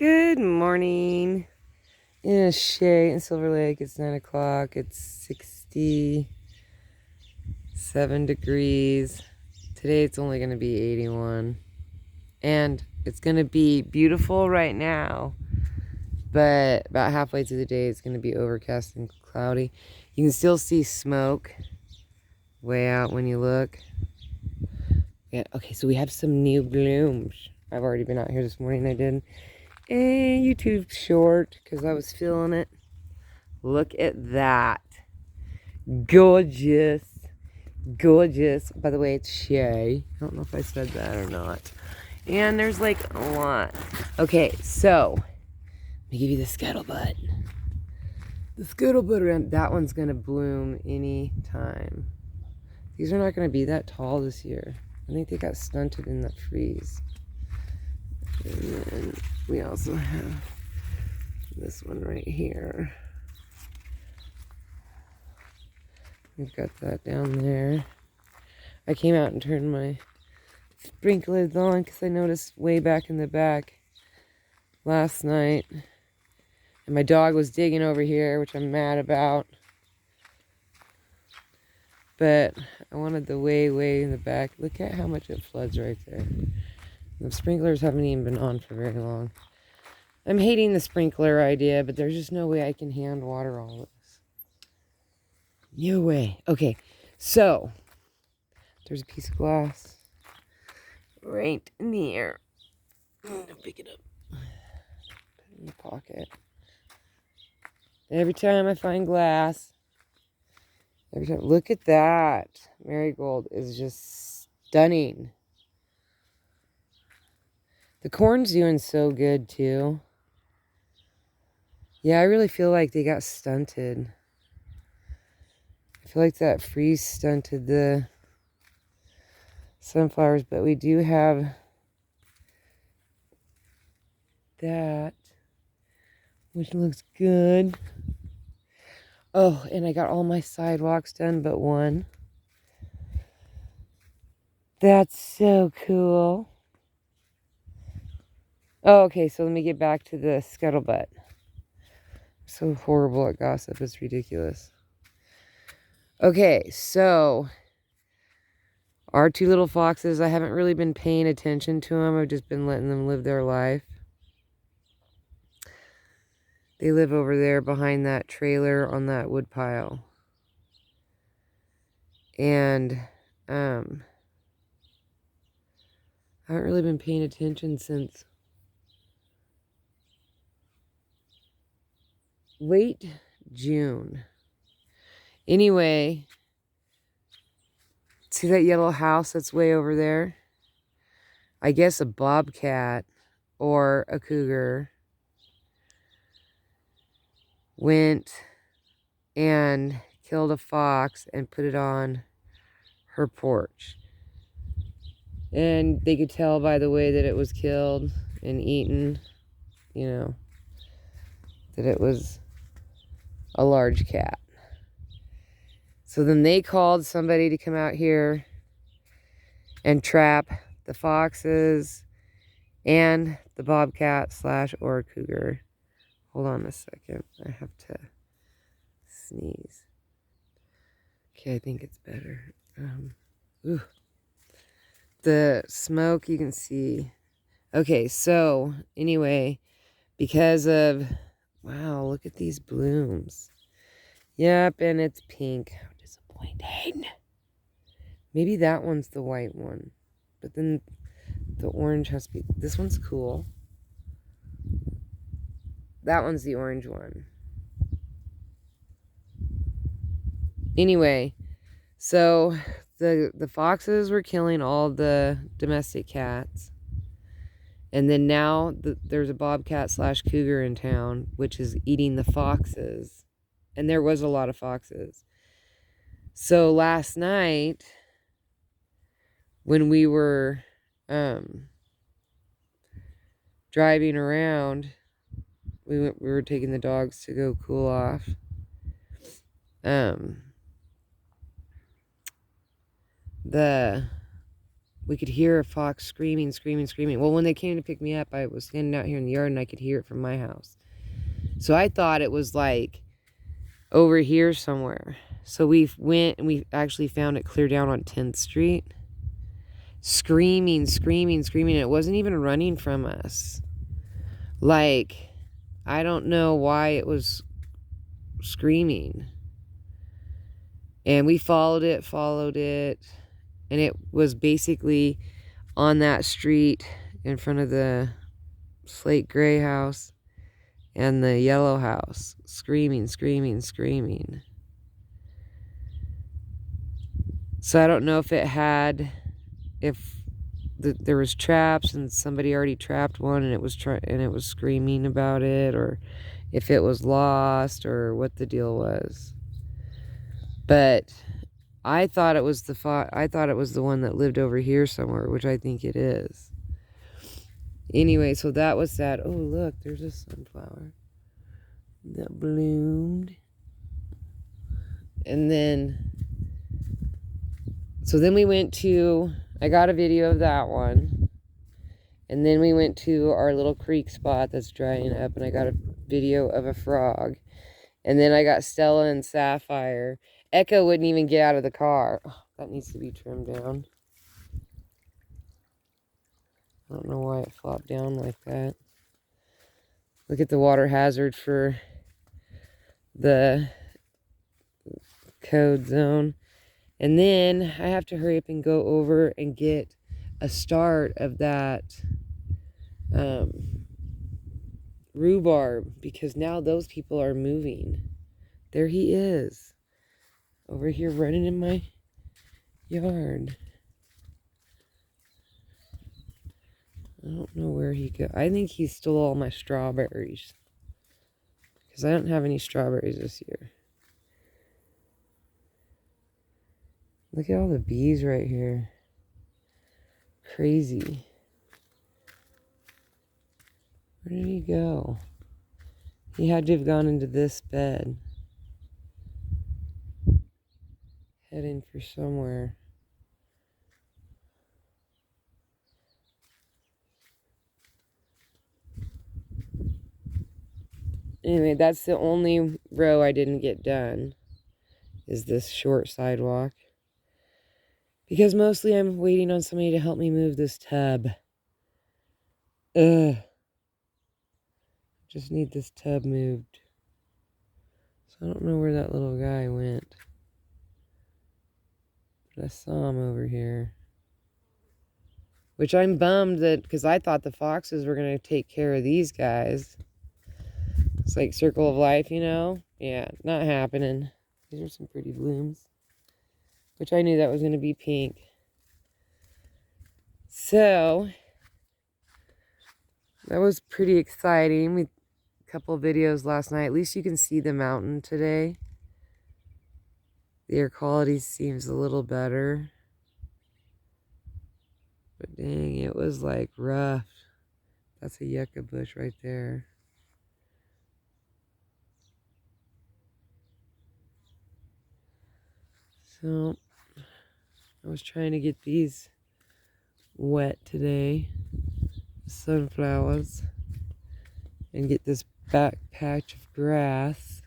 Good morning. In Shea in Silver Lake, it's 9 o'clock. It's 67 degrees. Today it's only going to be 81. And it's going to be beautiful right now. But about halfway through the day, it's going to be overcast and cloudy. You can still see smoke way out when you look. Yeah, okay, so we have some new blooms. I've already been out here this morning. I did a YouTube short because I was feeling it. Look at that. Gorgeous. Gorgeous. By the way, it's Shay. I don't know if I said that or not. And there's like a lot. Okay, so let me give you the scuttlebutt. The scuttlebutt, that one's going to bloom any time. These are not going to be that tall this year. I think they got stunted in that freeze. And then we also have this one right here. We've got that down there. I came out and turned my sprinklers on because I noticed way back in the back last night. And my dog was digging over here, which I'm mad about. But I wanted the way in the back. Look at how much it floods right there. The sprinklers haven't even been on for very long. I'm hating the sprinkler idea, but there's just no way I can hand water all of this. No way. Okay, so there's a piece of glass right in the air. I'm gonna pick it up. Put it in the pocket. Every time I find glass, look at that. Marigold is just stunning. The corn's doing so good too. Yeah, I really feel like they got stunted. I feel like that freeze stunted the sunflowers, but we do have that, which looks good. Oh, and I got all my sidewalks done but one. That's so cool. Oh, okay, so let me get back to the scuttlebutt. I'm so horrible at gossip, it's ridiculous. Okay, so our two little foxes, I haven't really been paying attention to them. I've just been letting them live their life. They live over there behind that trailer on that wood pile. And I haven't really been paying attention since late June. Anyway, see that yellow house that's way over there? I guess a bobcat or a cougar went and killed a fox and put it on her porch. And they could tell by the way that it was killed and eaten, you know, that it was a large cat. So then they called somebody to come out here and trap the foxes and the bobcat / or cougar. Hold on a second. I have to sneeze. Okay, I think it's better. The smoke you can see. Okay, so anyway, because of, wow, look at these blooms. Yep, and it's pink. How disappointing. Maybe that one's the white one. But then the orange has to be, this one's cool. That one's the orange one. Anyway, so the foxes were killing all the domestic cats. And then now there's a bobcat / cougar in town, which is eating the foxes. And there was a lot of foxes. So last night, when we were driving around, we were taking the dogs to go cool off. The we could hear a fox screaming, screaming, screaming. Well, when they came to pick me up, I was standing out here in the yard and I could hear it from my house. So I thought it was like over here somewhere. So we went and we actually found it clear down on 10th Street. Screaming, screaming, screaming. It wasn't even running from us. Like, I don't know why it was screaming. And we followed it. And it was basically on that street in front of the slate gray house and the yellow house. Screaming, screaming, screaming. So I don't know if it had, there was traps and somebody already trapped one and it was screaming about it, or if it was lost or what the deal was. But I thought it was the one that lived over here somewhere, which I think it is. Anyway, so that was sad. Oh, look, there's a sunflower that bloomed. And then, so then we went to, I got a video of that one. And then we went to our little creek spot that's drying up, and I got a video of a frog. And then I got Stella and Sapphire. Echo wouldn't even get out of the car. Oh, that needs to be trimmed down. I don't know why it flopped down like that. Look at the water hazard for the code zone. And then I have to hurry up and go over and get a start of that rhubarb, because now those people are moving. There he is, over here running in my yard. I don't know where he go. I think he stole all my strawberries, because I don't have any strawberries this year. Look at all the bees right here. Crazy. Where did he go? He had to have gone into this bed. Heading for somewhere. Anyway, that's the only row I didn't get done, is this short sidewalk. Because mostly I'm waiting on somebody to help me move this tub. Ugh. Just need this tub moved. So I don't know where that little guy went. But I saw him over here. Which I'm bummed that, because I thought the foxes were going to take care of these guys. It's like circle of life, you know? Yeah, not happening. These are some pretty blooms. Which I knew that was going to be pink. So, that was pretty exciting. We couple of videos last night. At least you can see the mountain today. The air quality seems a little better. But dang, it was like rough. That's a yucca bush right there. So, I was trying to get these wet today. Sunflowers. And get this back patch of grass.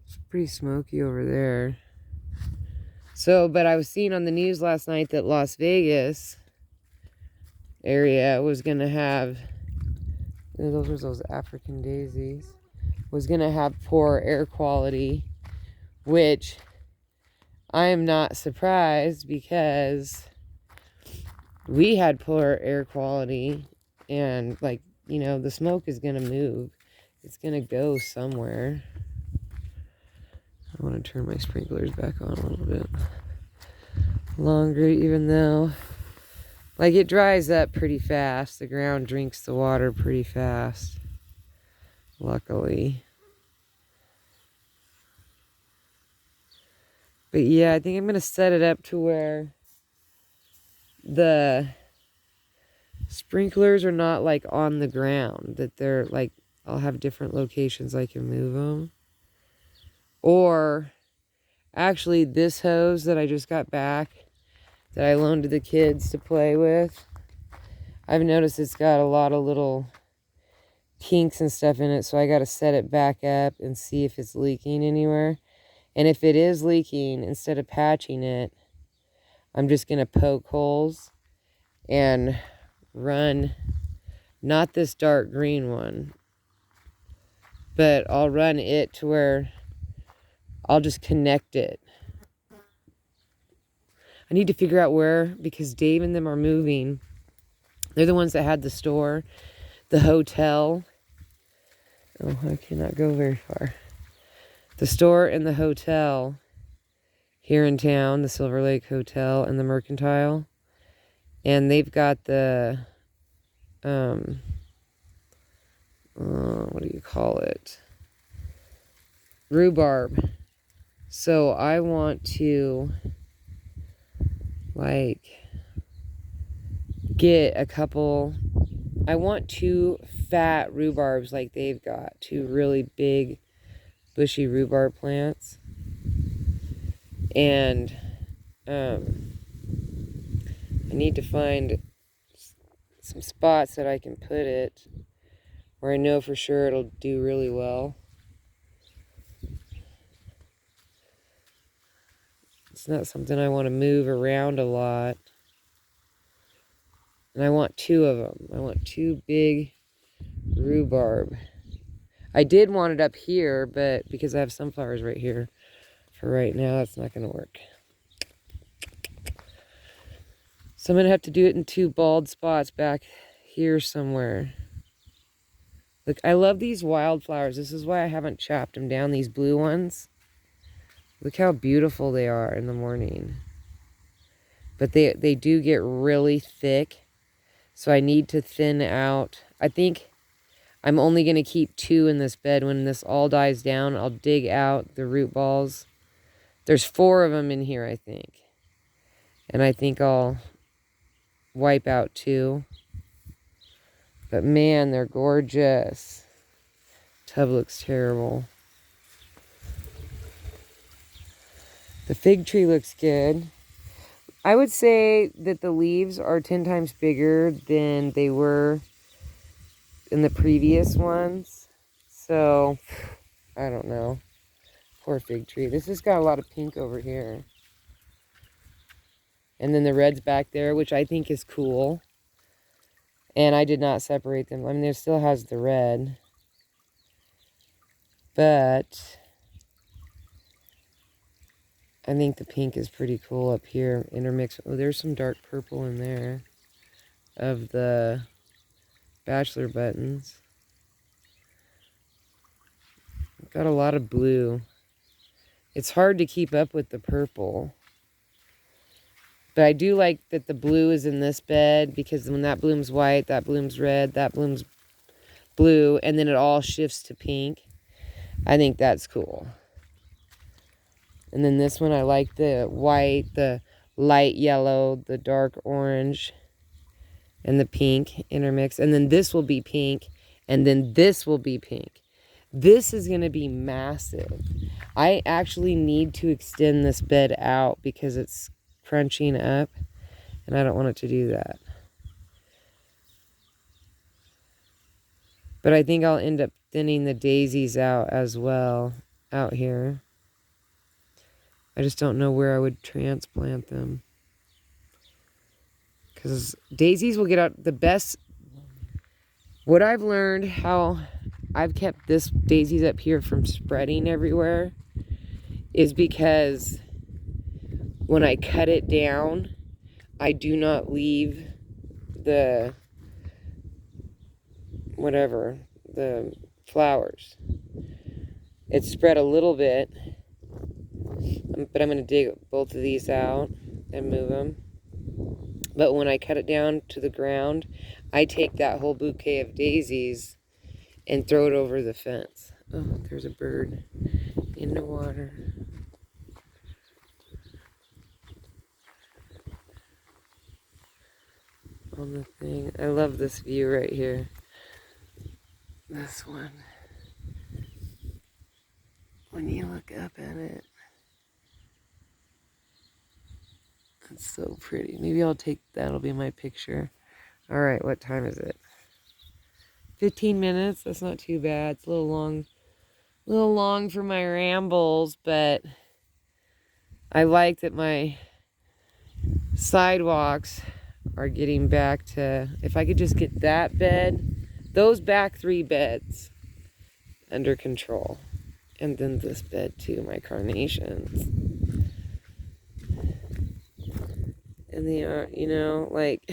It's pretty smoky over there. So, but I was seeing on the news last night that Las Vegas area was going to have, those were those African daisies, was going to have poor air quality, which I am not surprised, because we had poor air quality, and like, you know, the smoke is going to move. It's going to go somewhere. I want to turn my sprinklers back on a little bit longer, even though, like, it dries up pretty fast. The ground drinks the water pretty fast, luckily. But yeah, I think I'm going to set it up to where the sprinklers are not like on the ground, that they're like, I'll have different locations I can move them. Or Actually, this hose that I just got back, that I loaned to the kids to play with, I've noticed it's got a lot of little kinks and stuff in it, so I got to set it back up and see if it's leaking anywhere. And if it is leaking, instead of patching it, I'm just going to poke holes and run, not this dark green one, but I'll run it to where I'll just connect it. I need to figure out where, because Dave and them are moving. They're the ones that had the store, the hotel. Oh, I cannot go very far. The store and the hotel here in town, the Silver Lake Hotel and the Mercantile. And they've got the, what do you call it? Rhubarb. So I want to, like, get a couple, I want 2 fat rhubarbs like they've got. 2 really big, bushy rhubarb plants. And I need to find some spots that I can put it where I know for sure it'll do really well. It's not something I want to move around a lot. And I want 2 of them. I want 2 big rhubarb. I did want it up here, but because I have sunflowers right here, for right now, that's not going to work. So I'm going to have to do it in 2 bald spots back here somewhere. Look, I love these wildflowers. This is why I haven't chopped them down, these blue ones. Look how beautiful they are in the morning. But they do get really thick. So I need to thin out. I think I'm only going to keep 2 in this bed. When this all dies down, I'll dig out the root balls. There's 4 of them in here, I think. And I think I'll wipe out 2. But man, they're gorgeous. Tub looks terrible. The fig tree looks good. I would say that the leaves are 10 times bigger than they were in the previous ones. So, I don't know. Poor fig tree. This has got a lot of pink over here. And then the red's back there, which I think is cool. And I did not separate them. I mean, there still has the red. But I think the pink is pretty cool up here. Intermixed. Oh, there's some dark purple in there of the bachelor buttons. Got a lot of blue. It's hard to keep up with the purple. But I do like that the blue is in this bed, because when that blooms white, that blooms red, that blooms blue, and then it all shifts to pink. I think that's cool. And then this one, I like the white, the light yellow, the dark orange, and the pink intermix. And then this will be pink, and then this will be pink. This is going to be massive. I actually need to extend this bed out because it's crunching up, and I don't want it to do that. But I think I'll end up thinning the daisies out as well out here. I just don't know where I would transplant them, because daisies will get out the best. What I've learned, how I've kept this daisies up here from spreading everywhere, is because when I cut it down, I do not leave the whatever, the flowers. It's spread a little bit, but I'm going to dig both of these out and move them. But when I cut it down to the ground, I take that whole bouquet of daisies and throw it over the fence. Oh, there's a bird in the water. On the thing. I love this view right here. This one. When you look up at it. It's so pretty. Maybe I'll take that'll be my picture. All right, what time is it? 15 minutes. That's not too bad. It's a little long for my rambles, but I like that my sidewalks are getting back to, if I could just get that bed, those back 3 beds under control. And then this bed too, my carnations. And they are, you know, like,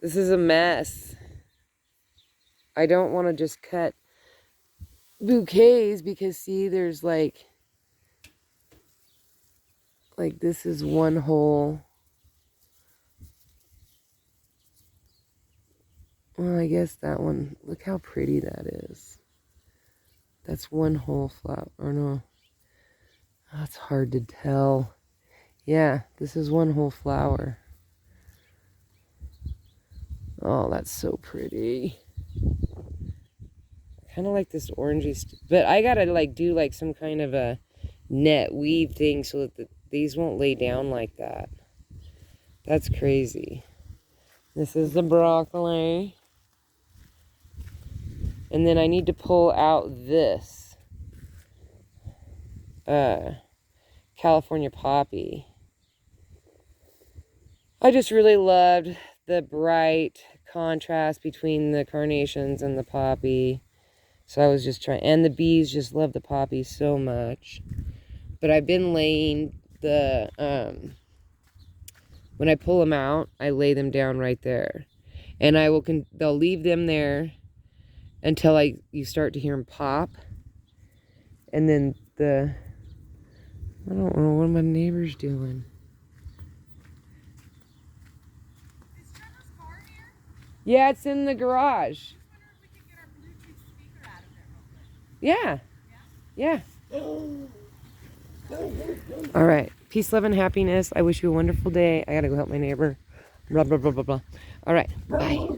this is a mess. I don't want to just cut bouquets because see, there's like this is one whole, well, I guess that one, look how pretty that is. That's one whole flower, or no, oh, it's hard to tell. Yeah, this is one whole flower. Oh, that's so pretty. Kind of like this orangey, but I gotta like do like some kind of a net weave thing so that these won't lay down like that. That's crazy. This is the broccoli. And then I need to pull out this California poppy. I just really loved the bright contrast between the carnations and the poppy. So I was just trying, and the bees just love the poppy so much. But I've been laying the, when I pull them out, I lay them down right there. And I will, they'll leave them there until you start to hear them pop. And then I don't know, what are my neighbors doing? Is Trevor's car here? Yeah, it's in the garage. I just wonder if we could get our Bluetooth speaker out of there real quick. Yeah. All right. Peace, love, and happiness. I wish you a wonderful day. I gotta go help my neighbor. Blah, blah, blah, blah, blah. All right. Bye.